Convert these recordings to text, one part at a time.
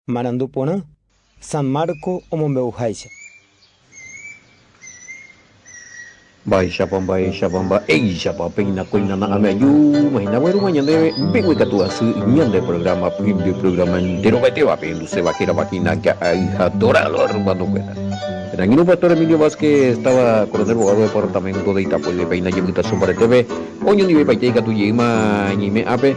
Marandupona, San Marco o Mombeujaise. Baisha pamba, eisha papina koina na ameyu, mahina weru manyande, bewe katua su nyande programa, pimbi programa entero bate va pendu se va kira bakina que ay hatora lor manu kwena. Nangino pastor Emilio Vázquez estaba coronel abogado de departamento de Itapuel de Peina Yemita Sombra TV, oño ni be paite ka tu yema ni me ape,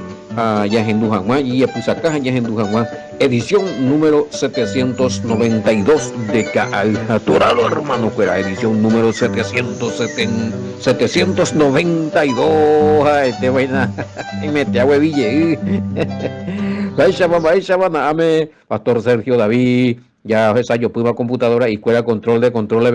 ya hendu hangma y apusaka ya hendu hangma, edición número 792 de Cajatorado hermano cuera, edición número 792, ay te vaina, y mete a hueville, Baisha ame, pastor Sergio David, ya ensayo prueba computadora y cuela control ve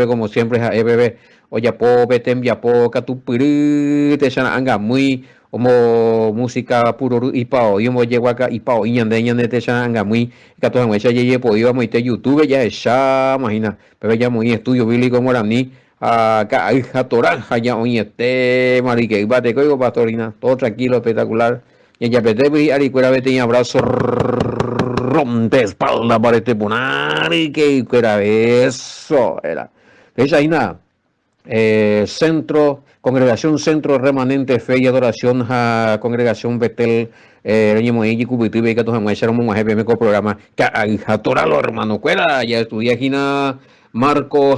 como siempre a EBB oya po betem ya po katupiri te sana anga muy como música puro ipao yo mo llego acá ipao ñande te sana anga muy kato anga ya ye po iba muy te YouTube ya esa imagina pero ya muy estudio bíblico morani acá hay toranja ya oye te marique iba te coigo pastorina todo tranquilo espectacular ya pete ari cuela vete y abrazo rompe espalda para este y que era eso, era. Es ahí nada, congregación Centro Remanente Fe y Adoración, congregación Betel, y Cubitibe, que todos hemos hecho programa, que a Toralo, hermano, cuela, ya estudié aquí na Marcos,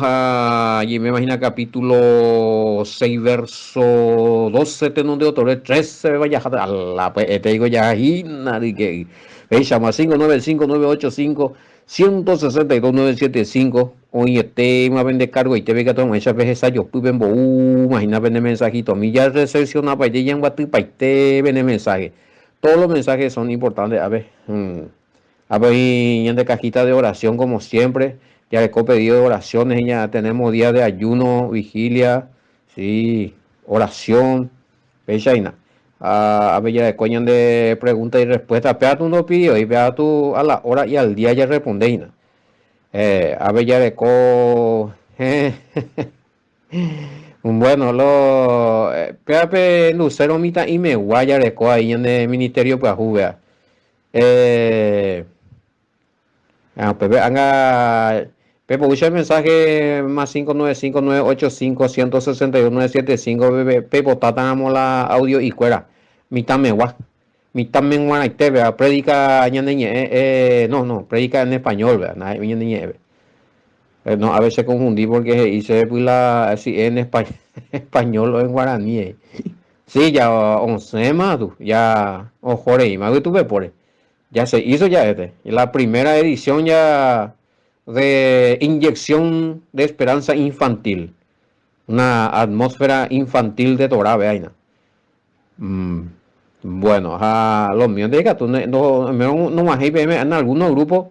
y me imagino capítulo 6, verso 12, tenón de otro, 13, vaya a la, te digo ya, y nadie que, llama 595-985. 162-975 oye tema vende cargo y te ve que todo muchas veces yo pues ven imagina vende mensajito a mí ya recepciona para ella en WhatsApp para te vende mensaje todos los mensajes son importantes a ver y en de cajita de oración como siempre ya le he pedido oraciones ya tenemos días de ayuno vigilia sí oración veis a ver ya de coño de preguntas y respuestas pega tu no pidió y pega tu a la hora y al día ya respondéis a ver ya de co bueno lo pega lucero mita y me guaya de co ahí en el ministerio pues jugar Pepe haga Pepe usa el mensaje más 595-985-161-975 Pepe tatamos la audio y cuera mitad megua mitad mengua y te vea predica no predica en español vea no a veces confundí porque hice pues la así en español o en guaraní sí ya 11 más ya ojo y más que tuve por ya se hizo ya y la primera edición ya de inyección de esperanza infantil, una atmósfera infantil de Torah, veina. Bueno, los míos de gato, no más en algunos grupos,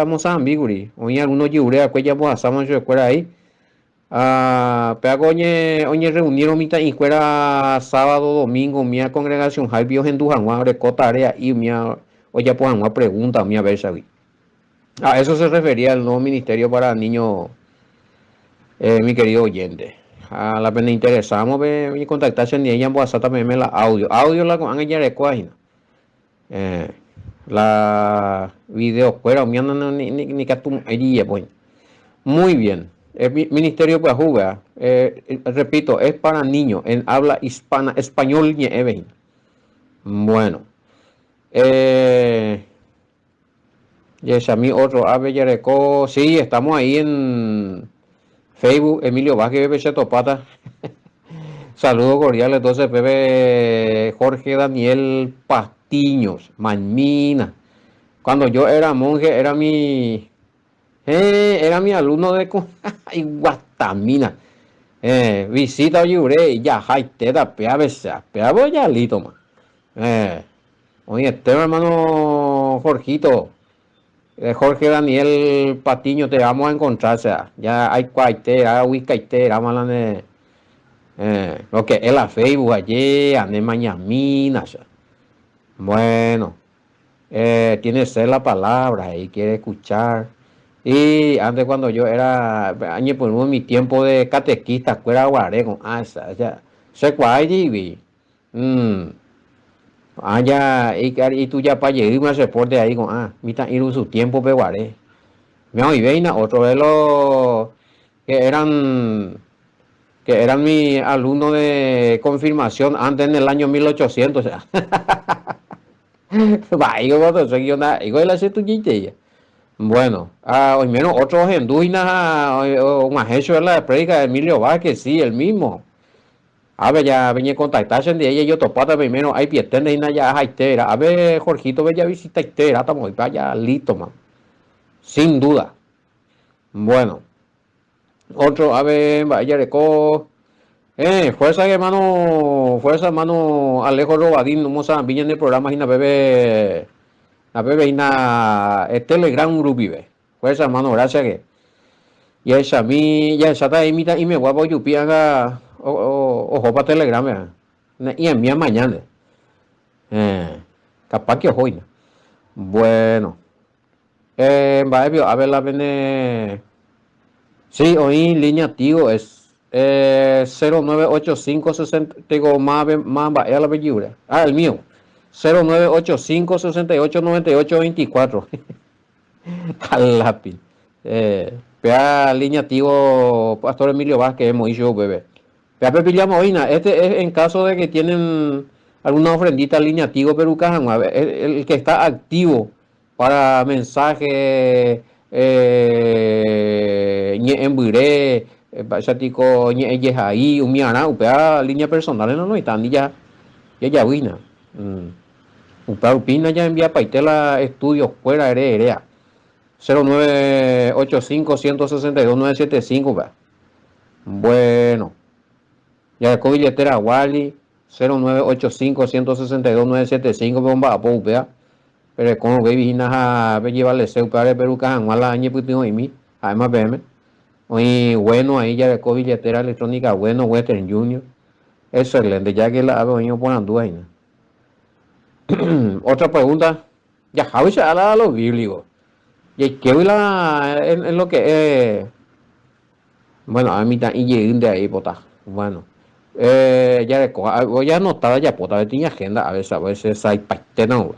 Mozambique, o en algunos yurea, pues ya pues asamos yo escuela ahí. Pero oye reunieron mitad y fuera sábado, domingo, mi congregación, hay bios en Dujanguán, recotarea y mi oye pues una pregunta, mi a ver, ¿sabes? A eso se refería el nuevo ministerio para niños, mi querido oyente. A la pena interesamos me contactarse ni ella en WhatsApp también me la audio la con ella de página. La video fuera ni que tú ella pues. Muy bien. El ministerio para jugar, repito, es para niños en habla hispana, español y even. Bueno. Y a mí otro ave Yareco, sí, estamos ahí en Facebook, Emilio Vázquez, Pepe Chetopata. Saludos cordiales, entonces, Pepe Jorge Daniel Pastiños, Manmina. Cuando yo era monje, era mi alumno de Guatamina. Visita Yure, ya, jaite, da, pea, besa, pea, voy ya, lito, man. Oye, este hermano Jorgito. Jorge Daniel Patiño, te vamos a encontrar, o sea, ya hay cuaitera, huicaitera, malane, lo que es la Facebook allí, ane mañamina, o sea. Bueno, tiene ser la palabra y quiere escuchar. Y antes cuando yo era, año por mi tiempo de catequista, fuera guarego, esa, ya, se cuay, Ah, ya, y tú ya para llegar más reporte ahí con, mita ir su tiempo peguaré. Me oí, veina, otro de los que eran, que eran mi alumno de confirmación antes en el año 1800, o sea. Va, digo, otro, soy yo, digo, él hace tu chiste. Bueno, hoy menos otros enduinas, o más hecho en la predica de Emilio Vázquez, sí, el mismo. A ver, ya venía a contactarse de ella y yo topata primero, hay pietende y na ya haitera. A ver, Jorgito, ve ya visita itera, estamos ahí para allá, listo, man. Sin duda. Bueno, otro, a ver, vaya reco. Fuerza, fuerza, hermano Alejo Robadín, no moza, viña en el programa y na bebé, y na, Telegram Group vive. Fuerza, hermano, gracias que. Ya esa a mí, ya esa está imita y me voy a yupi haga, ojo para Telegram, y envía mañana. Eh, capaz que hoy. Bueno, a ver la vene. Sí, hoy línea tío es 098560, digo, más va, la bellura. El mío. 0985689824. Al lápiz. Pea línea tío, Pastor Emilio Vázquez, hemos dicho, bebé. Pea pepillamos hoy, este es en caso de que tienen alguna ofrendita línea tío, pero el que está activo para mensaje, en buré, chatico, ñe ahí, un miana, upea línea personal, no, están ya wina. Upea upina ya envía paitela estudios fuera, herea. 0985-162-975. Bueno, ya con billetera Wally 0985-162-975. Bomba a Poupea. Pero como baby Hinaja ve llevarle seu para Perú Cajan, Mala Añe Putino y mí. Además, PM. Hoy bueno, ahí ya con billetera electrónica, bueno, Western Junior. Excelente, ya que la ave venido por Andúa. Otra pregunta. Ya Javi se habla de los bíblicos. Y que hoy en lo que es. Bueno, a mí también llegué de ahí, pota. Bueno, voy a anotar ya, pota, tenía agenda, a veces hay parte no.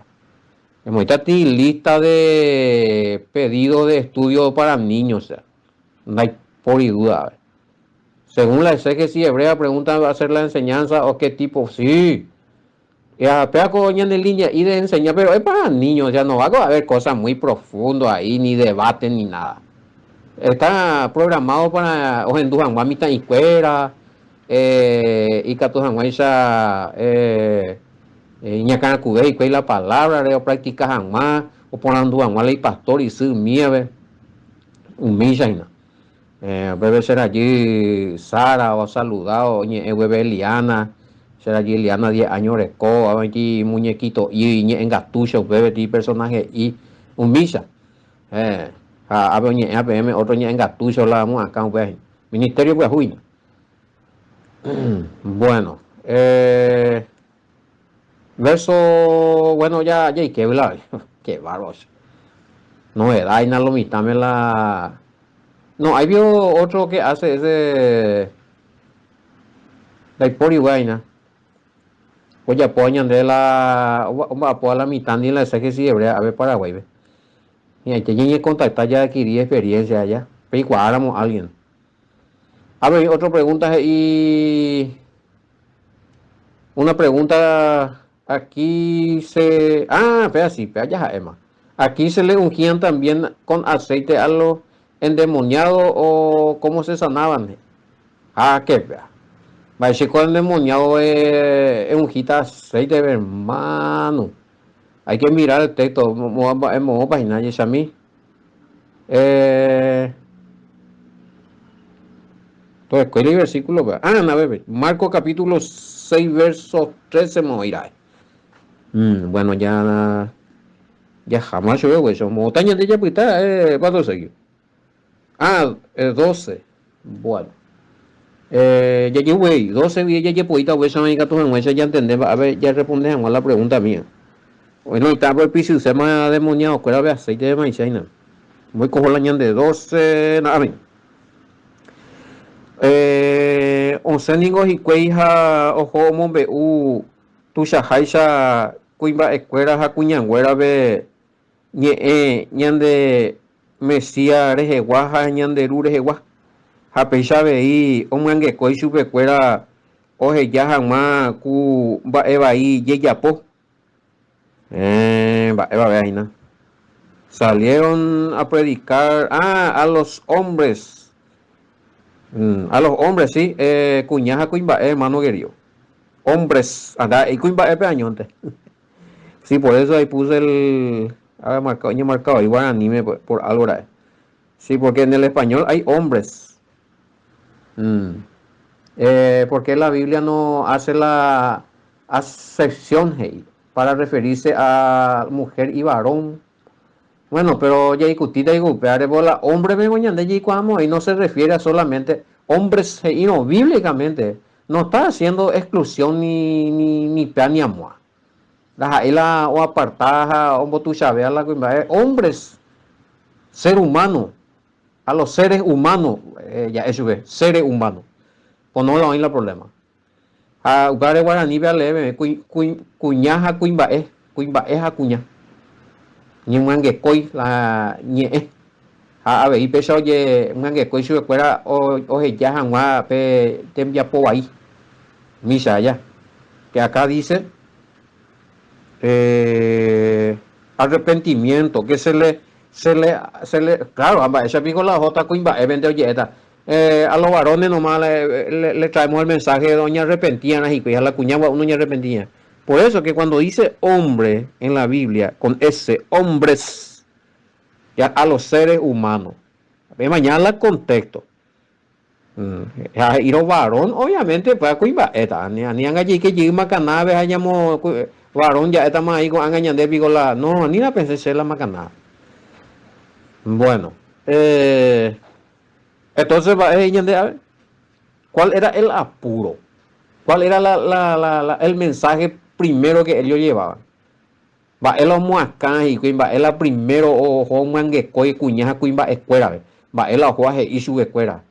Hemos ti lista de pedidos de estudio para niños, o sea, no hay por y duda. A ver. Según la exégesis hebrea, pregunta va a ser la enseñanza o qué tipo, sí. Y a pega coña en línea y de enseñar, pero es para niños, ya no va a haber cosas muy profundas ahí, ni debate, ni nada. Está programado para Ojendujan Guamita y Cuera, y Catujan Guaisa, Ñacana Cudey, y la palabra, o práctica jamás, o Ponandujan Guala y Pastor y Sir Mieve, un Mijaina. Bebe ser allí Sara o saludado, bebé Eliana, será allí Eliana 10 años reco, allí muñequito y en Gatucho, bebé ti personaje y un Misa. APM, otro en Gatucho, la vamos acá, pues. Ministerio pues Juina. Bueno, verso, bueno, ya, y que hablar, qué bárbaro. No, y no lo mitame la. No, ahí vio otro que hace ese. La por vaina. Pues ya poñan de la. Va a la mitad de la ese que sí, a ver Paraguay, ve. Y hay que contactar ya adquirir experiencia allá. Pero igual a alguien. A ver, otra pregunta y una pregunta aquí se. Espera, sí, espera, ya, Emma. Aquí se le ungían también con aceite a los endemoniados o cómo se sanaban. Qué vea. Va a decir con endemoniado es ungita aceite, hermano. Hay que mirar el texto. Vamos a página y a mí. Entonces, ¿cuál es el versículo? No, bebé. Marco capítulo 6, verso 13, morirá. Bueno, ya jamás yo veo eso. Montaña de Yapita, ¿cuánto seguir? 12. Bueno. Ya yo voy, 12 días ya yo puedo ir a ver esa ya entendemos. A ver, ya respondemos a la pregunta mía. Bueno, está por el piso, se me ha demoniado, cuál es aceite de maicena. Voy a coger la ñan de 12, nada, bien. Onceningos y cueija ojo mombe tu shahaisha cuimba escuela jacuñanguera be ñande Mesía rejeguaja ñanderu rejegua hapeicha vei omangekói chupekuéra oheja hag̃ua ku mba'e vai jejapo mba'e ahína salieron a predicar a los hombres sí kuñaja kuimba'e hermano querido hombres anda y kuimba'e peañonte sí, por eso ahí puse el marcado ahí guaraní por algo era. Sí, porque en el español hay hombres. Porque la Biblia no hace la acepción para referirse a mujer y varón. Bueno, pero ya discutida y golpear bola hombre y no se refiere a solamente hombres y no bíblicamente no está haciendo exclusión ni pea ni amor. La o apartaja o tu chavea la hombres, ser humano, a los seres humanos, ya eso es, seres humanos. Pues no hay la problema. A lugar de guaraní leve, cuñaja cuimbae ja cuña. Ni un manguecoy la ñe. A ver, y pesa oye, un manguecoy si fuera oje ya jangua pe tembia po ahí. Misa ya. Que acá dice arrepentimiento, que se le claro, esa pico la jota cuimba, evento oyeta. A los varones nomás le traemos el mensaje de doña arrepentían y a la cuñada uno ya arrepentía. Por eso que cuando dice hombre en la Biblia, con ese hombres, ya a los seres humanos, mañana el contexto. Y los varones, obviamente, pues cuimba, ni han allí que llegue macanabe, hayamos varón ya estamos ahí con engañando picola. No, ni la pensé ser la macanada. Bueno, entonces ¿cuál era el apuro? ¿Cuál era el mensaje primero que ellos llevaban? Va el muacán y cuimba el primero ojo manguecoy cuñaja cuimba escuela. Va el ojuaje y su escuela.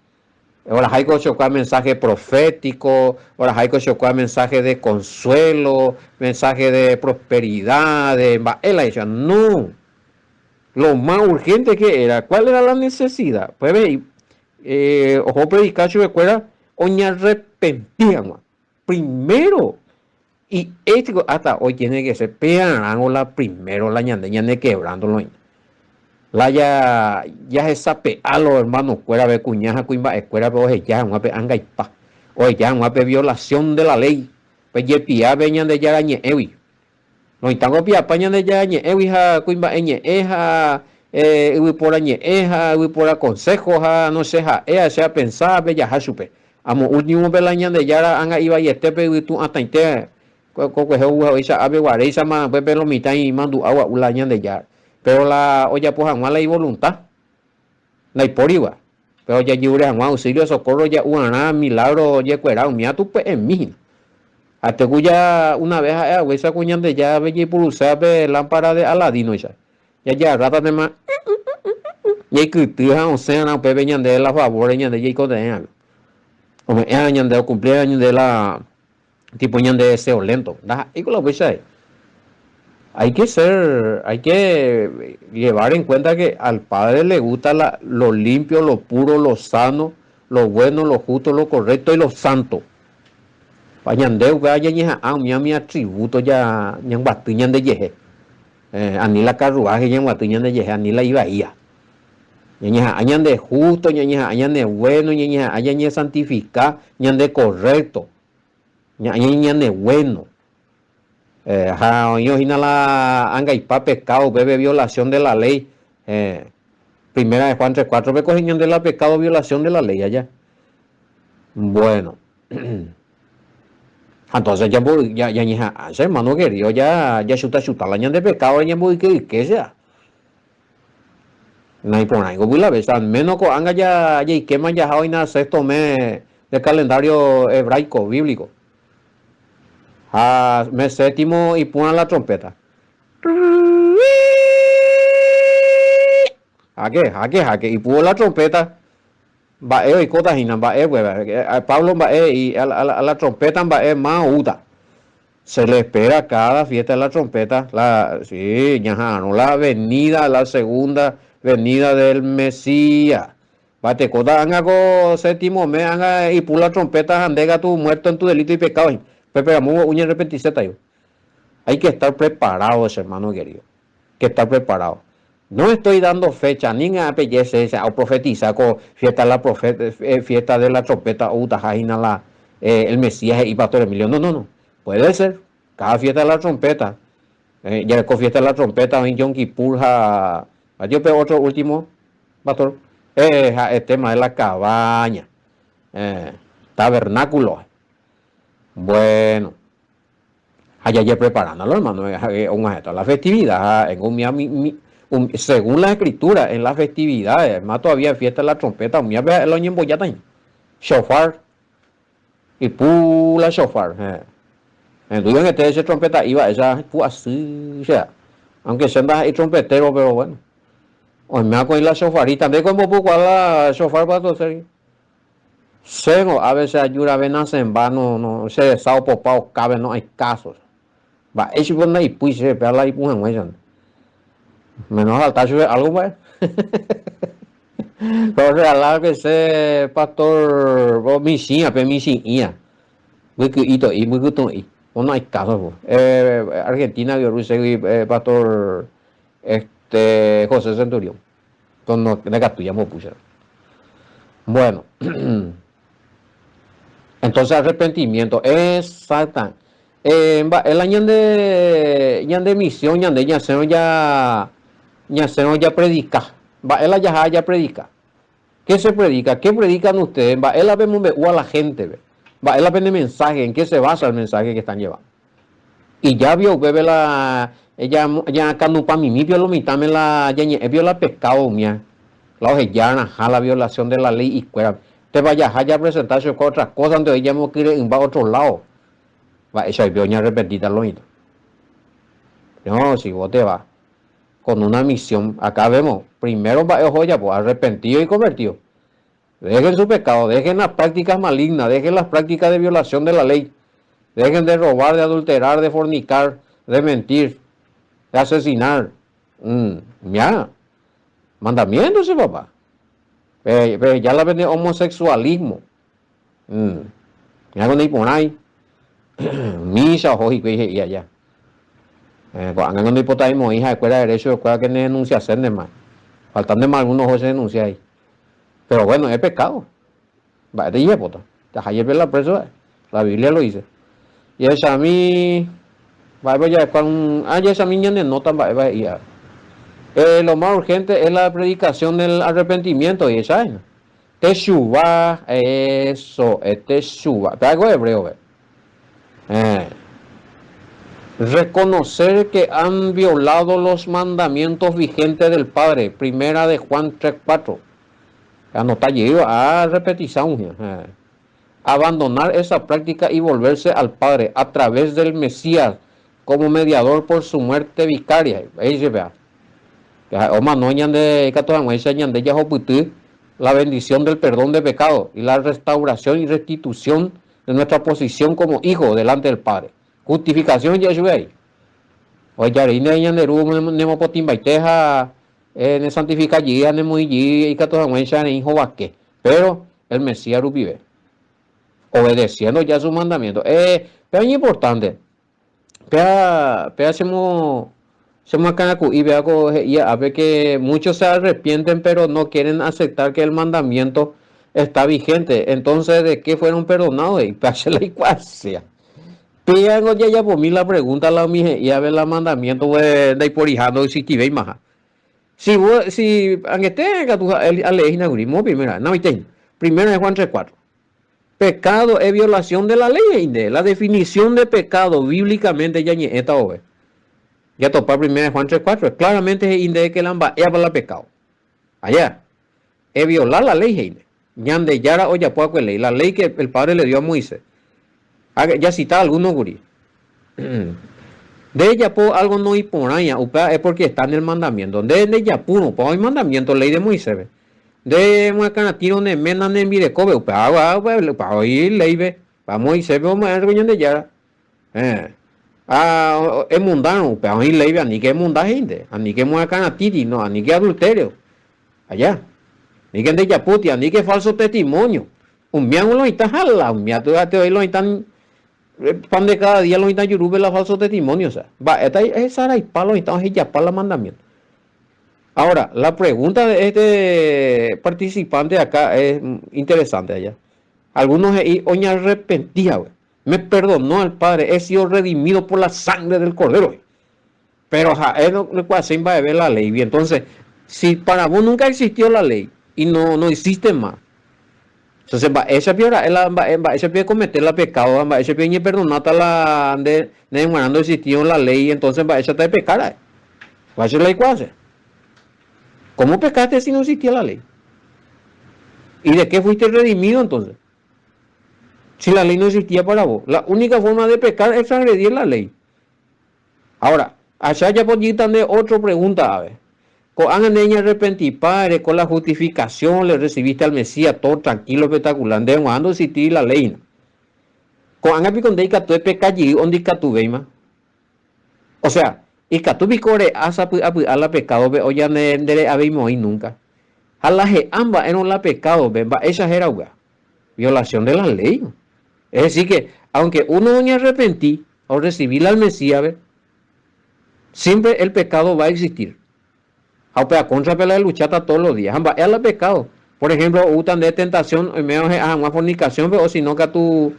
Ahora hay que chocar mensaje profético, ahora hay que chocar mensaje de consuelo, mensaje de prosperidad, él ha dicho, no. Lo más urgente que era, ¿cuál era la necesidad? Pues ve, ojo predicar su escuela, oña arrepentían, primero. Y esto hasta hoy tiene que ser pearango la primero, la ñande quebrándolo. La ya se sape a los hermanos fuera de cuñaja cuimba escuela pero ya un ape anga ipa o ya un ape violación de la ley pues ye pia veñan de ya ñe ewi no itango pia pañan de ya ñe ewi ha cuimba ñe eja ewi por ñe eja ewi por consejo ha no sé ha sea pensar be ya ha supe amo último belañan de ya anga iba y este pe tu atainte co esa ave guareza ma pe lo mitad y mandu agua ulañan de ya. Pero la olla pues jamás la hay voluntad. La hay por igual. Pero ya lliure jamás auxilio socorro ya una milagro ya cuera un miatu pues en mí. Hasta cuya una vez a esa cuñan de ya ve y pulsa ve lámpara de Aladino ya rata de más. Y que tija o sea no pe veñan de la favor de ya de como añan de cumpleaños de la tipo ñan de ese lento. Da y con lo pues hay que llevar en cuenta que al Padre le gusta lo limpio, lo puro, lo sano, lo bueno, lo justo, lo correcto y lo santo. Pañandeu vaya ñeja mi atributo ya ñan batuñan de yeje. Ani la carruaje ñan batuñan de yeje, ani la ibaía. Ñeja añan de justo, ñeja añan de bueno, ñeja añan de santificar, ñan de correcto. Ñan de bueno. La angaipa pecado, bebe violación de la ley. Primera de Juan 3:4, ve cogiendo de la pecado, violación de la ley allá. Bueno, entonces ya hermano querido, ya chuta la ñan de pecado, ya que sea. No hay por algo, la vez, al menos con anga ya quema ya hoy na sexto mes del calendario hebraico, bíblico. Mes séptimo y pongan la trompeta. Jaque. Y puso la trompeta. Bae y cota jinan, bae, Pablo bae y a la trompeta bae más uta. Se le espera cada fiesta de la trompeta, sí, no, la venida, la segunda venida del Mesías. Bate coda anga séptimo mes anga y pula trompeta andega tu muerto en tu delito y pecado. Pero muy uña repentiseta yo. Hay que estar preparados, hermano querido. Que estar preparado. No estoy dando fecha, ni a apellece o profetizar con fiesta de la trompeta o utajajina el Mesías y Pastor Emilio. No, no, no. Puede ser. Cada fiesta de la trompeta. Ya con fiesta de la trompeta en Yom Kippur, yo pero otro último, Pastor. El tema de la cabaña. Tabernáculo. Bueno. Allá ya preparándolo, hermano, la festividad, según la escritura, en las festividades, más todavía fiesta de la trompeta, el año en Boyata, shofar, y pula shofar, en este ese trompeta iba, esa, así, o sea, aunque se anda el trompetero, pero bueno, hoy me hago en la shofarita, de como poco la shofar para todo serio. Sego, a veces ayuda a venirse en vano, no, se desao popao, cabe, no hay casos. Va, eso pues no hay pues se pega la ipujan weón. Menos alta sube algo pues. Pero regalar que se pastor mi sí, a mi sí ia. Muy que ito y muy que y. No hay caso. Argentina Bielorrusia pastor José Centurión. Con de gatuyamo pucha. Bueno. Entonces arrepentimiento exacta. El año de misión ya predica. Va, él ya predica. ¿Qué se predica? ¿Qué predican ustedes? Va, él vemos a la gente. Va, él vende mensaje. ¿En qué se basa el mensaje que están llevando? Y ya vio, bebe ella canupa mimi vio lo mitad me vio la pescado mía. La ojellana, la violación de la ley y cuera. Te vaya a presentarse con otras cosas donde ella no quiere ir a otro lado. Va, esa vioña repetida lo mismo. No, si vos te vas con una misión, acá vemos, primero va joya, pues arrepentido y convertido. Dejen su pecado, dejen las prácticas malignas, dejen las prácticas de violación de la ley, dejen de robar, de adulterar, de fornicar, de mentir, de asesinar. Ya, mandamientos, papá. Pero ya la vende homosexualismo. Ya cuando hay por ahí. Misa hoy y allá. Cuando no hipotamos hija de escuela de derecho de escuela que denuncia hacer de más. Faltando más algunos hoy se denuncia ahí. Pero bueno, es pecado. Va de hipota. Ayer ver la preso, la Biblia lo dice. Y esa a mí va ya con esa niña de nota va ya. Lo más urgente es la predicación del arrepentimiento y esa es. Teshuva, eso, teshuva. Te hago hebreo, reconocer que han violado los mandamientos vigentes del Padre. Primera de Juan 3:4. Anota lleva a repetición. Abandonar esa práctica y volverse al Padre a través del Mesías como mediador por su muerte vicaria. Ahí se vea. La bendición del perdón de pecado y la restauración y restitución de nuestra posición como hijo delante del Padre. Justificación ya sube ahí. Oye, ya nemo potimbaiteja en santifica allí, nemo allí y catojanguencha en hijo vaque. Pero el Mesías vive obedeciendo ya su mandamiento. Pero es importante. Somos acá y a ver que muchos se arrepienten pero no quieren aceptar que el mandamiento está vigente. Entonces, ¿de qué fueron perdonados? Y pase la ecuación. Pero ya por mí la pregunta la mije y a ver el mandamiento de porijando si te veis más. Si aunque tenga tu ley inaugurismo primera, no primero de Juan 3:4. Pecado es violación de la ley, de la definición de pecado bíblicamente ya esta obra. Ya topar primero de Juan 3:4, claramente es que la para pecado. Allá es violar la ley, ñande yara o ya puedo ley, la ley que el Padre le dio a Moisés. Ya cita algunos gurí. De ella por algo no y por allá, es porque está en el mandamiento. De ella puro, por el mandamiento, ley de Moisés. De Muacanatiro, ne mena, ne mirecobe, para ir ley, ve, para Moisés, vamos a ver de yara. Es mundano, pero ahí ley, ni que munda gente, ni que mueva canatiti, no, ni que adulterio, allá, ni que de yaputia, ni que falso testimonio. Un miango lo está jala, un miato te hoy lo están, pan de cada día lo están yurube la falso testimonio, o sea, va, esta es Sara y palo, estamos ya para la mandamiento. Ahora, la pregunta de este participante acá es interesante allá. Algunos oña arrepentía, güey. Me perdonó al Padre, he sido redimido por la sangre del Cordero, güey. Pero él no puede hacer va a ver la ley. Y entonces, si para vos nunca existió la ley y no existe más, entonces va esa piedra, esa piedra cometer la pecado, va esa piedra perdonar hasta la de no existió la ley, entonces va esa está de pecar, va a ser la igual. ¿Cómo pecaste si no existía la ley? ¿Y de qué fuiste redimido entonces? Si la ley no existía para vos. La única forma de pecar es transgredir la ley. Ahora, allá ya por allí también otra pregunta, a ver. Con anganeña arrepentir, padre, con la justificación le recibiste al Mesías, todo tranquilo, espectacular, de cuando existía la ley. Con angapi con de tu pecallí, donde tu veima. O sea, y que tu bicore asa a la pecado, ve, oye, ne abimo ahí nunca. A la que ambas eran la pecado, ve, va, esa era una violación de la ley. Es decir que, aunque uno no arrepentí o recibir al Mesías, ¿ve? Siempre el pecado va a existir. Aunque contra la luchata todos los días. Es el pecado. Por ejemplo, usan de tentación, en medio de una fornicación, ¿ve? O si no, que tu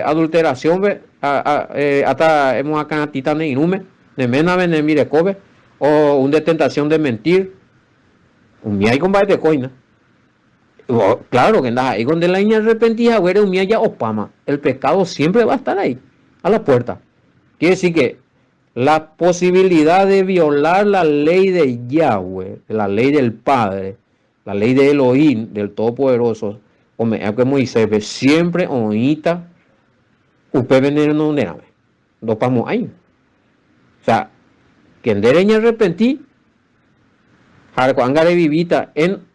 adulteración, ¿ve? Hasta hemos acá en tita inume, de mena, de mirecobe, o una de tentación de mentir. Un día hay combate de coina. Claro que ahí donde la niña arrepentida, güey, un día ya opama. El pecado siempre va a estar ahí, a la puerta. Quiere decir que la posibilidad de violar la ley de Yahweh, la ley del Padre, la ley de Elohim, del Todopoderoso, que Moisés ve siempre oíta, usted venir no derame. No pamos ahí. O sea, que en derecha arrepentí, Harcuangare vivita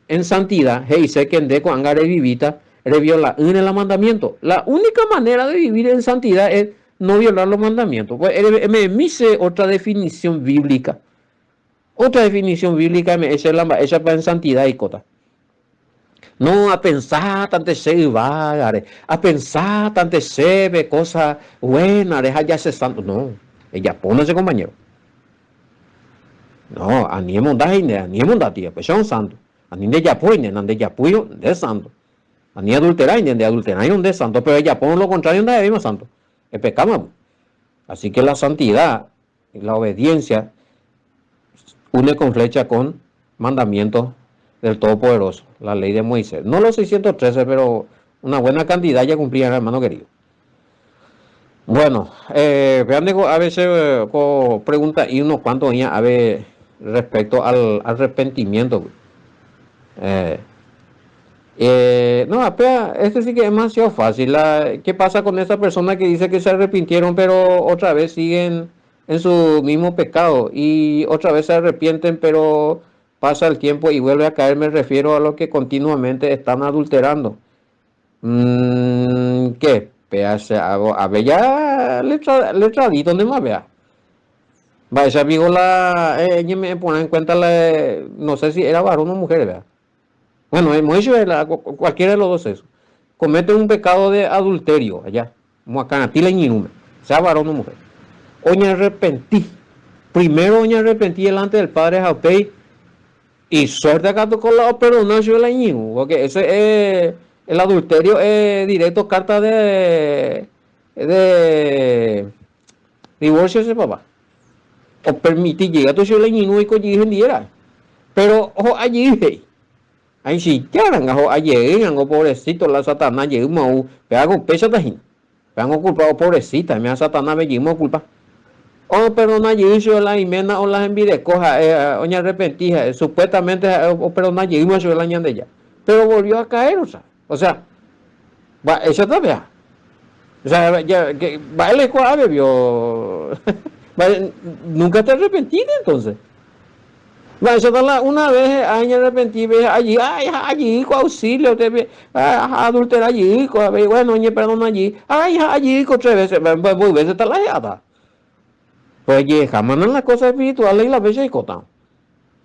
en santidad, hey, sé que en deco angare vivita, reviola en el mandamiento. La única manera de vivir en santidad es no violar los mandamientos. Pues me dice otra definición bíblica. Otra definición bíblica me dice esa para en santidad y cota. No a pensar tanto se va, a pensar tanto se ve cosas buenas, deja ya ser santo. No, ella pone ese compañero. No, a ni monda tía, pues son santo. A ni de ya puine, de ya puyo, de santo. A ni adulterar, de adulterar, de santo, pero ella pone lo contrario, de mismo santo. Es pecado. Así que la santidad y la obediencia une con flecha con mandamientos del Todopoderoso, la ley de Moisés. No los 613, pero una buena cantidad ya cumplían, hermano querido. Bueno, vean, a veces pregunta y unos cuantos días a ver respecto al arrepentimiento. No, este sí que es demasiado fácil. ¿Qué pasa con esa persona que dice que se arrepintieron, pero otra vez siguen en su mismo pecado y otra vez se arrepienten, pero pasa el tiempo y vuelve a caer? Me refiero a los que continuamente están adulterando. ¿Qué? A ver, ya letradito, ¿dónde más vea? Va, ese amigo ella me pone en cuenta no sé si era varón o mujer, vea. Bueno, cualquiera de los dos eso. Comete un pecado de adulterio allá. Muacanatila y Ninume. Sea varón o mujer. Oña arrepentí. Primero oña arrepentí delante del Padre Jaupei. Y suerte acá con la perdonación de la Ñinu. Porque ese es el adulterio es directo carta de divorcio ese papá. O permitir llegar a tu la Ñinu y con diera. Pero ojo allí, ahí sí, ya rangajo ayer, rango pobrecito, la Satanás llegó mau, pero pesa tajín. Pero culpado pobrecita, me a Satanás me llegó culpa. Oh, perdona, yo la imena o la envidia coja, oña arrepentija, supuestamente, perdona, llegó yo la ñan de ella. Pero volvió a caer, o sea, va, esa está vea. O sea, ya, que, va, el eco vio. Nunca te arrepentiste entonces. Va, eso una vez, año arrepentí, ve allí, ay, allí, auxilio, te ve, adulterar allí, bueno, oye, perdón, allí, ay, allí, tres veces, muy veces está la jata. Pues, oye, jamás en las cosas espirituales y las veces y cota.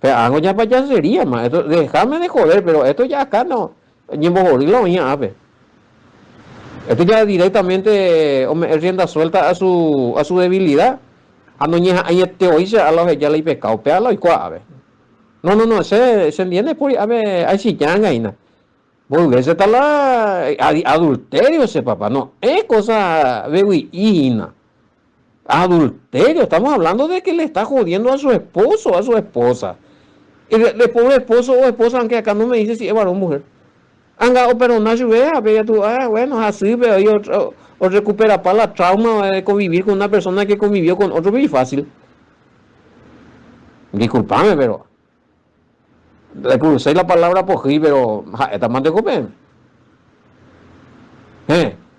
Pero hago ya payasería, ma, esto, déjame de joder, pero esto ya acá no, ni morir la uña, ave. Esto ya directamente, hombre, rienda suelta a su debilidad. A no ñeja, ahí te oíse a los ya le pecado, pealo y cuá, ave. No, no, no, se entiende por a ver, ahí sí ya gaina. Volverse está la adulterio ese papá, no, es cosa de hina. Adulterio, estamos hablando de que le está jodiendo a su esposo, a su esposa. Y de pobre esposo o esposa, aunque acá no me dice si es varón o mujer. Anga o pero no vea, vea tú, bueno, así veo y o recupera para la trauma de convivir con una persona que convivió con otro muy fácil. Disculpame, pero le puse la palabra pojí, pero esta más de comer.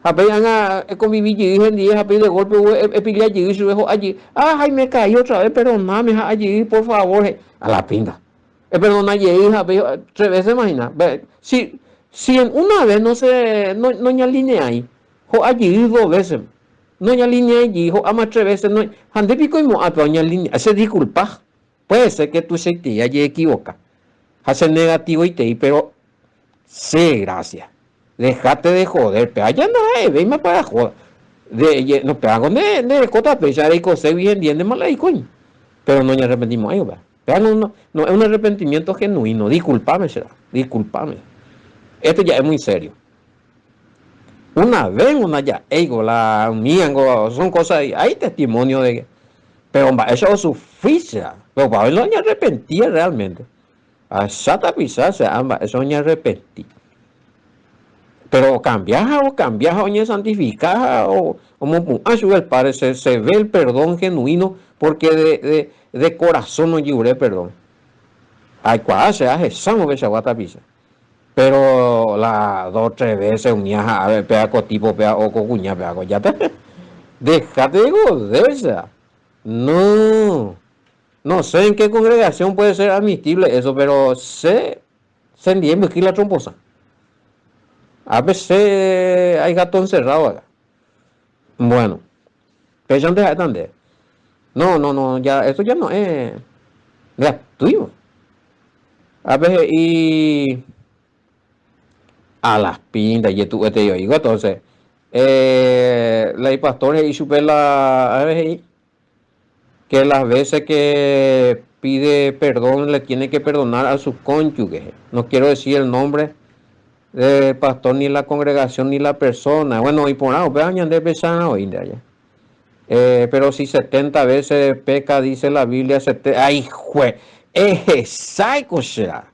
Apenas conviví y dije en día, apenas de golpe, pillé allí y su hijo allí. Ay, me caí otra vez, perdóname allí, por favor. A la pinga. Perdona allí, hija, tres veces, imagina. Si en una vez no hay línea ahí, o allí dos veces, no hay línea allí, o ama tres veces, no hay. Ande pico y mo, pero no hay línea. Ese disculpa. Puede ser que tú se te allí equivoca. Hace negativo y te, pero sí, gracias. Dejate de joder, pero allá no ve más para joder. No pegan de cota, pero ya de cosas bien, bien de mala y coño. Pero no nos arrepentimos ahí, ¿verdad? Pero no, es un arrepentimiento genuino. Disculpame, será. Disculpame. Esto ya es muy serio. Una vez, una ya, ego, la miango, son cosas, hay testimonio de que, pero eso es su ficha. Pero para verlo, no arrepentía realmente. A sata pisarse, eso no arrepentí. Pero cambias o ni santificas o como el Padre se ve el perdón genuino porque de corazón no lloré perdón. Hay cual se hace samo que se aguanta pisa. Pero la dos tres veces unías a ver peaco tipo pea o cocuña peaco ya te déjate de joderse. No, no sé en qué congregación puede ser admisible eso, pero se entiende que la tromposa. A veces hay gato encerrado acá. Bueno, pero antes de entender. No, no, no, ya, esto ya no es gratuito. A veces y a las pintas y tú este yo digo, entonces, la pastores y supe la a veces que las veces que pide perdón le tiene que perdonar a su cónyuge. No quiero decir el nombre del pastor ni la congregación ni la persona. Bueno, y por ahora, vean de pesar hoy de allá. Pero si 70 veces peca, dice la Biblia, ay, jue, psycho será.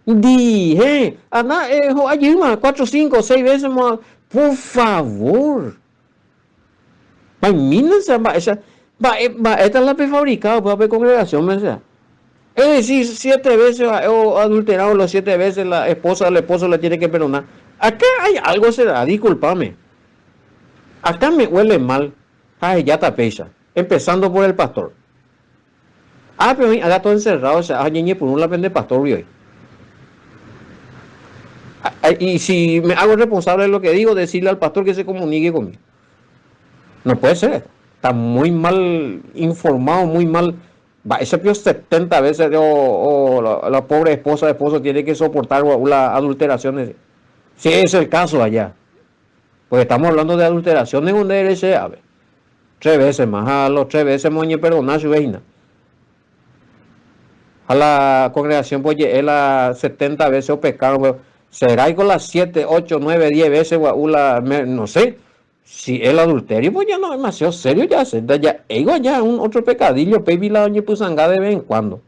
Dije, Ana, allí más, 4, 5, 6 veces más, por favor. Esta es la prefabricada, puede haber congregación, ¿me sea? Es decir, 7 veces o adulterado, las 7 veces la esposa, el esposo le tiene que perdonar. Acá hay algo, será, discúlpame. Acá me huele mal. Ay, ya está pesa. Empezando por el pastor. Pero acá todo encerrado, o sea, por un lapén de pastor hoy. Y si me hago responsable de lo que digo, decirle al pastor que se comunique conmigo. No puede ser. Está muy mal informado, muy mal. Ese pio 70 veces la pobre esposa, esposo tiene que soportar la adulteración. Si es el caso allá. Pues estamos hablando de adulteraciones donde él se abre. 3 veces más, a los 3 veces moñe perdonar su vecina. A la congregación, pues él a 70 veces o pecado, será y con las 7, 8, 9, 10 veces, no sé. Si el adulterio, pues ya no es demasiado serio, ya ya un otro pecadillo, baby la doña pusanga de vez en cuando.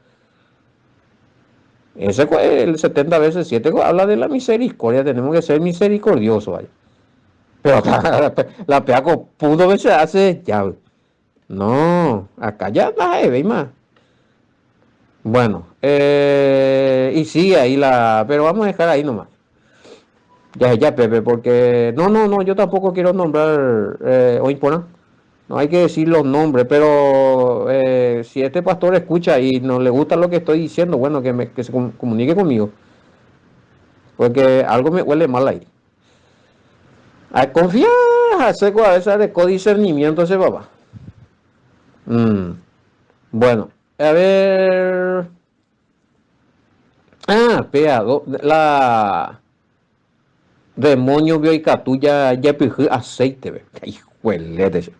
Ese el 70 veces 7 habla de la misericordia, tenemos que ser misericordiosos, vaya. Pero acá la peaco pudo veces hace ya. No, acá ya la ve más. Bueno, y sí, ahí pero vamos a dejar ahí nomás. Ya, Pepe, porque no, yo tampoco quiero nombrar hoy por nada. no hay que decir los nombres, pero si este pastor escucha y no le gusta lo que estoy diciendo, bueno, que se comunique conmigo, porque algo me huele mal ahí. Confía, seco a veces de discernimiento ese papá. Bueno, a ver. Pea, la demonio vio y ya pijó aceite, ve. Hijuelete.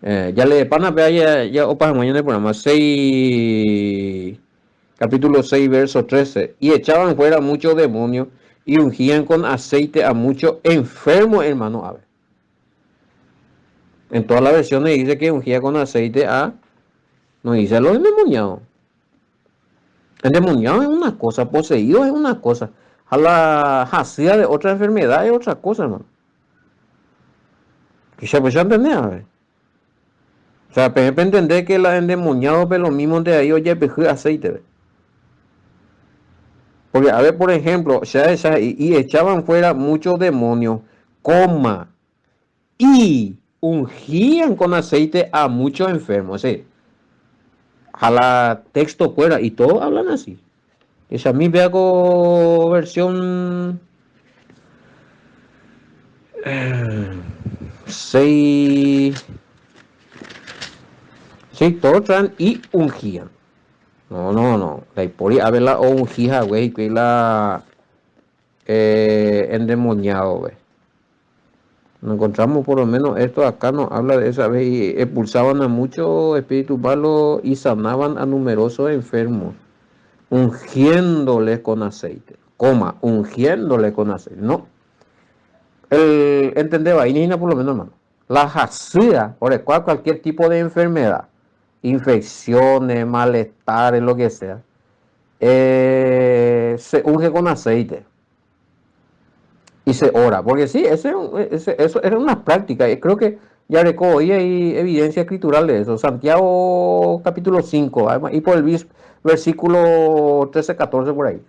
Ya le pana, vea, ya opa mañana el programa 6, capítulo 6, verso 13. Y echaban fuera muchos demonios y ungían con aceite a muchos enfermos, hermano. A ver. En todas las versiones dice que ungía con aceite a, no dice a los endemoniados. Endemoniado es una cosa, poseído es una cosa, a la hacía de otra enfermedad es otra cosa, hermano. Y se puede entender, a ver. O sea, para entender que la endemoniado es lo mismo de ahí, oye, peje aceite, ¿ve? Porque, a ver, por ejemplo, y echaban fuera muchos demonios, y ungían con aceite a muchos enfermos, ¿sí? A la texto fuera, y todos hablan así. Esa a mí vea con versión 6. Sí, todos traen y ungían. No. La hiporia, a ver la ungija, güey, que la endemoniado, güey. Nos encontramos por lo menos esto acá nos habla de esa vez y expulsaban a muchos espíritus malos y sanaban a numerosos enfermos, ungiéndoles con aceite, ungiéndoles con aceite, no. Entender vaina por lo menos, hermano. La jacida, por el cual cualquier tipo de enfermedad, infecciones, malestares, lo que sea, se unge con aceite y se ora, porque sí, eso era una práctica, y creo que ya hoy hay evidencia escritural de eso, Santiago capítulo 5, y por el versículo 13-14 por ahí.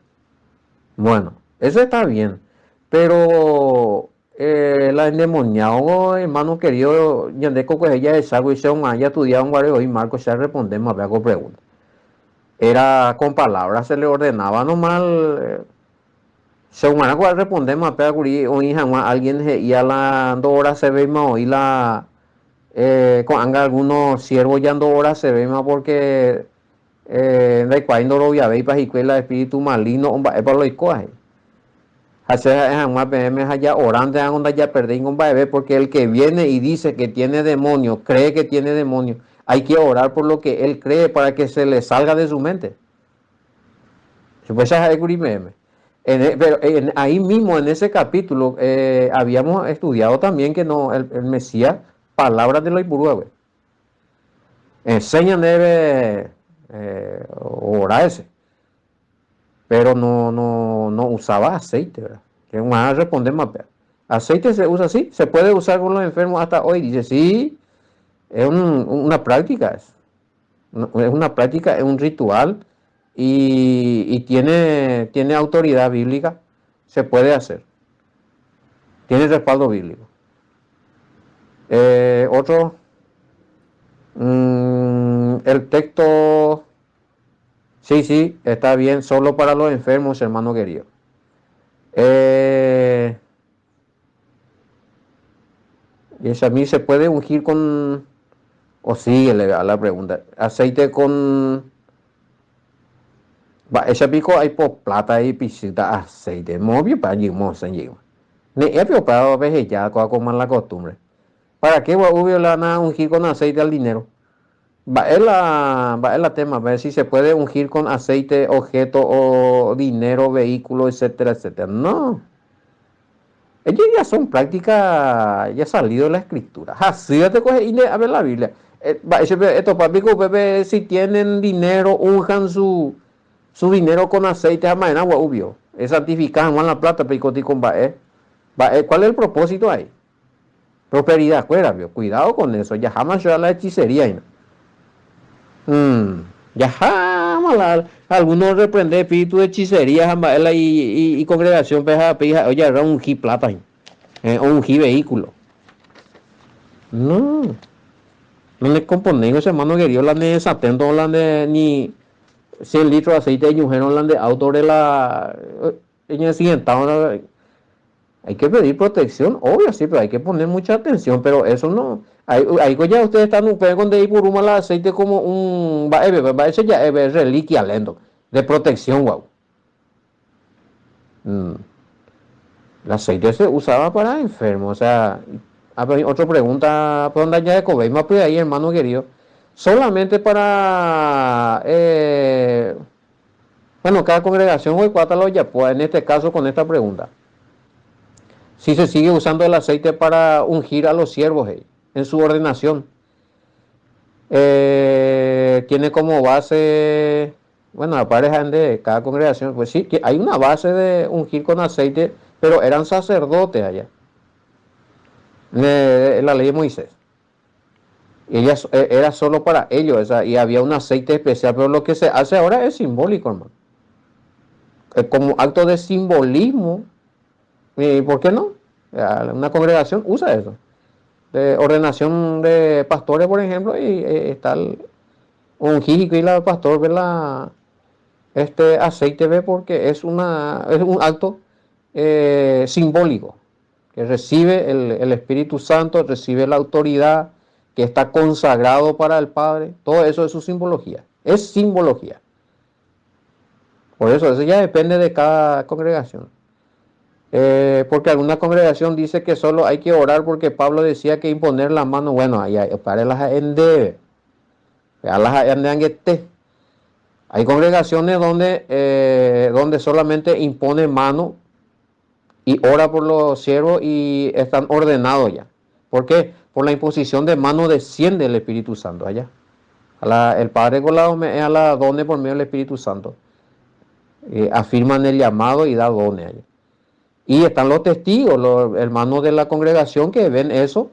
Bueno, eso está bien, pero la endemoniado, hermano querido, yandeco que ella es algo y se ya estudiado un guardio y Marco ya respondemos a con pregunta. Era con palabras, se le ordenaba nomás. Según cual respondemos a pedir o hija alguien y a la 2 horas se ve más y la con algunos siervos ya 2 horas se ve más porque de cuando lo ya veis para escuela espíritu maligno es para lo coge. Hace jamás PM allá orando donde ya perdí un bebé porque el que viene y dice que tiene demonio, cree que tiene demonio, hay que orar por lo que él cree para que se le salga de su mente. Pues es pero ahí mismo en ese capítulo habíamos estudiado también que no el Mesías, palabras de los Ipurúa, enseñan debe orarse, pero no usaba aceite, ¿verdad? Que van a responder más. Aceite se usa así, se puede usar con los enfermos hasta hoy. Dice, sí, es una práctica, es una práctica, es un ritual y tiene autoridad bíblica, se puede hacer, tiene respaldo bíblico. Otro, el texto, sí, está bien, solo para los enfermos, hermano querido. Y eso a mí se puede ungir con, o síguele a la pregunta, aceite con, ese pico hay por plata y pisita aceite, móvil para allí, ni he preparado a veces ya como la costumbre. ¿Para qué hubo la ungir con aceite al dinero? Va es la tema, ver si se puede ungir con aceite, objeto o dinero, vehículo, etcétera, etcétera. No. Ellos ya son prácticas, ya salido de la escritura. Así te coge y a ver la Biblia. Estos papicos, bebé, si tienen dinero, unjan su dinero con aceite, jamás en agua, obvio. Es santificar la plata, picoti con bae. ¿Cuál es el propósito ahí? Prosperidad, cuidado con eso. Ya jamás yo a la hechicería. Ya jamás algunos reprende espíritu de hechicería jamás y congregación peja oye un plata o un vehículo. No, No le componen ese hermano querido, la de satento, la de ni 100 litros de aceite de ñujero, la de auto de la en el siguiente, hay que pedir protección, obvio, sí, pero hay que poner mucha atención, pero eso no, ahí ya ustedes están, ustedes cuando ir por un aceite como un, ese ya es reliquia lento, de protección, wow. El aceite se usaba para enfermos, o sea, otra pregunta, ¿por dónde ya de Kobe? Más pues ahí, hermano querido, solamente para, bueno, cada congregación hoy cuátalo ya, pues en este caso con esta pregunta. Si se sigue usando el aceite para ungir a los siervos en su ordenación. Tiene como base, bueno, la pareja de cada congregación, pues sí, que hay una base de ungir con aceite, pero eran sacerdotes allá, en la ley de Moisés. Ella era solo para ellos, y había un aceite especial, pero lo que se hace ahora es simbólico, hermano. Como acto de simbolismo, ¿por qué no? Una congregación usa eso. De ordenación de pastores, por ejemplo, y está un ungir y la pastor ve este aceite, ve, porque es un acto simbólico, que recibe el Espíritu Santo, recibe la autoridad, que está consagrado para el Padre. Todo eso es su simbología, es simbología. Por eso ya depende de cada congregación. Porque alguna congregación dice que solo hay que orar porque Pablo decía que imponer la mano, bueno, para las ende, hay congregaciones donde solamente impone mano y ora por los siervos y están ordenados ya. ¿Por qué? Por la imposición de mano desciende el Espíritu Santo allá. El Padre con a la dones por medio del Espíritu Santo. Afirman el llamado y da dones allá. Y están los testigos, los hermanos de la congregación que ven eso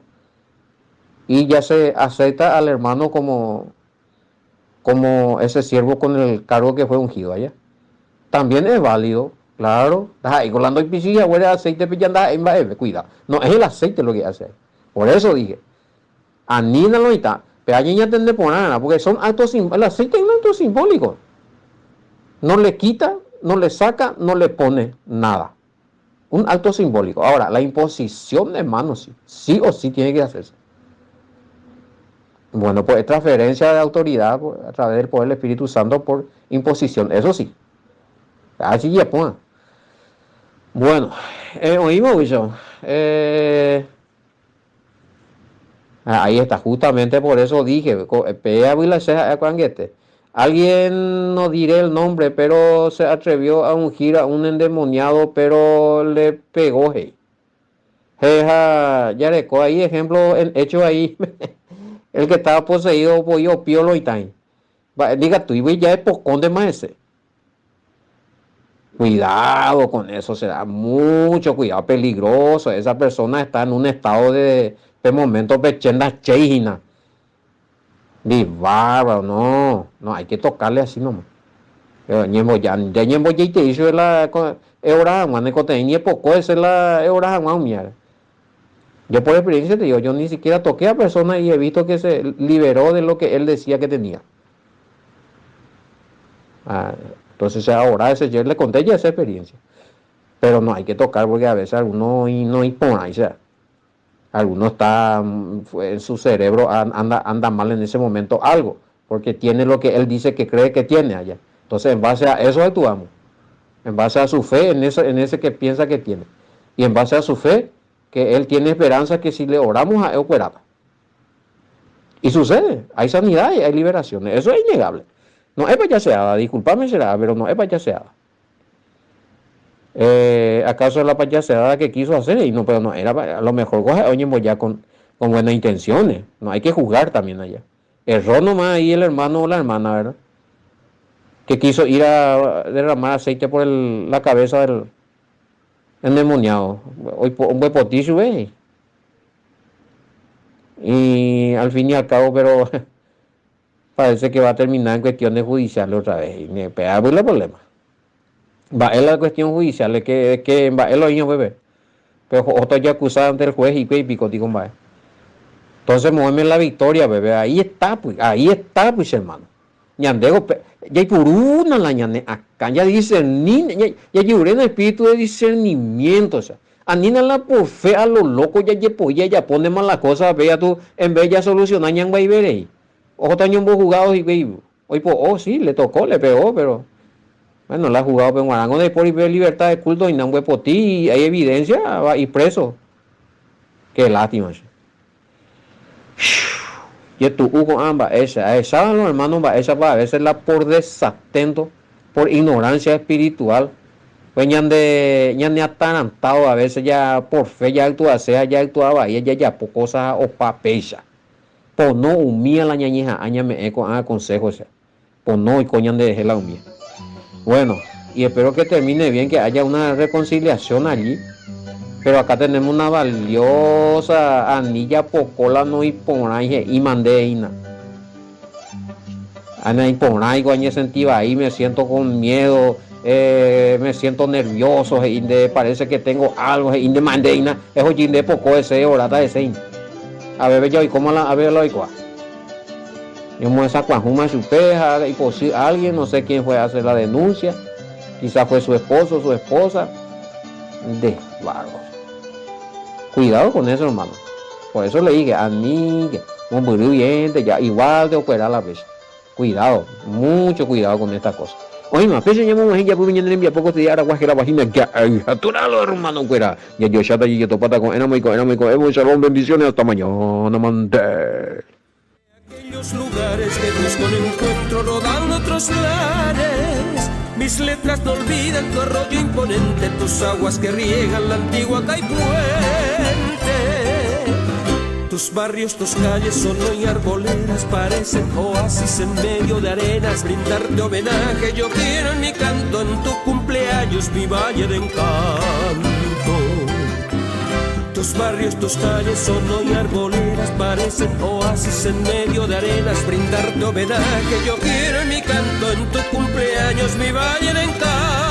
y ya se acepta al hermano como ese siervo con el cargo que fue ungido allá. También es válido, claro. Y colando y pisilla, huele aceite pillanda en cuidado. No es el aceite lo que hace. Por eso dije, anínalo y tal. Pero allí ya tendré por nada, porque son actos simbólicos. El aceite es un acto simbólico. No le quita, no le saca, no le pone nada. Un acto simbólico. Ahora, la imposición de manos sí o sí tiene que hacerse. Bueno, pues es transferencia de autoridad a través del poder del Espíritu Santo por imposición, eso sí. Así ya pues. Bueno, oímos, Wilson. Ahí está, justamente por eso dije, alguien, no diré el nombre, pero se atrevió a ungir a un endemoniado, pero le pegó, ya recó ahí, ejemplo, hecho ahí, el que estaba poseído por yo, piolo y time. Diga tú, y ya es pocón de maese. Cuidado con eso, se da mucho cuidado, peligroso. Esa persona está en un estado de momento pechenda cheina. Ni bárbaro, no, hay que tocarle así nomás. Ya ñembo ya te hizo la hora, man, ni poco es la hora, man, mierda. Yo por experiencia te digo, yo ni siquiera toqué a persona y he visto que se liberó de lo que él decía que tenía. Entonces ahora yo le conté ya esa experiencia. Pero no hay que tocar porque a veces alguno no impone, o sea, alguno está en su cerebro, anda mal en ese momento algo, porque tiene lo que él dice que cree que tiene allá. Entonces en base a eso actuamos, en base a su fe, en ese que piensa que tiene, y en base a su fe, que él tiene esperanza que si le oramos a él operará. Y sucede, hay sanidad y hay liberaciones, eso es innegable. No es payaseada, disculpame será, pero no es payaseada. ¿Acaso es la payaseada que quiso hacer? Y no, pero no era, a lo mejor oye, ya con buenas intenciones. No hay que juzgar también allá. Erró nomás ahí el hermano o la hermana, ¿verdad? Que quiso ir a derramar aceite por la cabeza del endemoniado. Hoy un buen potillo, ¿ves? Y al fin y al cabo, pero parece que va a terminar en cuestiones judiciales otra vez. Y me pega el problema. Va es la cuestión judicial, es que va es los niños bebé. Pero otro ya acusado ante el juez y pico, digo, va. Entonces, muéveme la victoria, bebé. Ahí está, pues, hermano. Ñandego, ya hay por una la ñane acá, ya discernir, ya lloré en el espíritu de discernimiento, o sea. Anina la por fe a lo loco, ya pone mal la cosa, vea tú, en vez de solucionar, ñan va y veré. Ojo, tañón vos jugados y ve, hoy pues, sí, le tocó, le pegó, pero, bueno, la ha jugado, pero Guarango de por y ver libertad de culto y no por ti, hay evidencia, va y preso. Qué lástima, che. Y tu Hugo amba esa los hermanos va esa va a veces la por desatento, por ignorancia espiritual, pues ñan de atarantado a veces ya por fe ya actúa sea ya actuaba y ella ya por cosas o papecha, por no humilla la ñañeja aña me eco a consejo ese, por no y coñan de dejar la humilla. Bueno, y espero que termine bien, que haya una reconciliación allí. Pero acá tenemos una valiosa anilla pocola no y ponaje y mandeina. Ana y ponaje coñe sentido ahí, me siento con miedo, me siento nervioso, parece que tengo algo, de mandeina, es hoy de poco ese orata de sein. A ver ya y cómo la a ver lo igual. Yo esa cuajuma su peja y por si alguien, no sé quién fue a hacer la denuncia, quizás fue su esposo, su esposa, de largo. Cuidado con eso, hermano. Por eso le dije, a mí, un burriente, ya igual de operar a la vez. Cuidado, mucho cuidado con estas cosas. Oye, más pese llamo ya pues viñendo en poco te ara guajera vagina que aturalo, hermano, fuera. Ya yo ya te topata con enamo y hemos shalom, bendiciones hasta mañana, mande. Aquellos lugares que busco no encuentro, rodan otros lares. Mis letras no olvidan tu arroyo imponente, tus aguas que riegan la antigua Caipuente. Tus barrios, tus calles son hoy arboledas, parecen oasis en medio de arenas. Brindarte homenaje yo quiero en mi canto, en tu cumpleaños mi valle de encanto. Tus barrios, tus calles son hoy arboledas, parecen oasis en medio de arenas. Brindarte homenaje yo quiero en mi canto, en tu cumpleaños mi valle de encanto.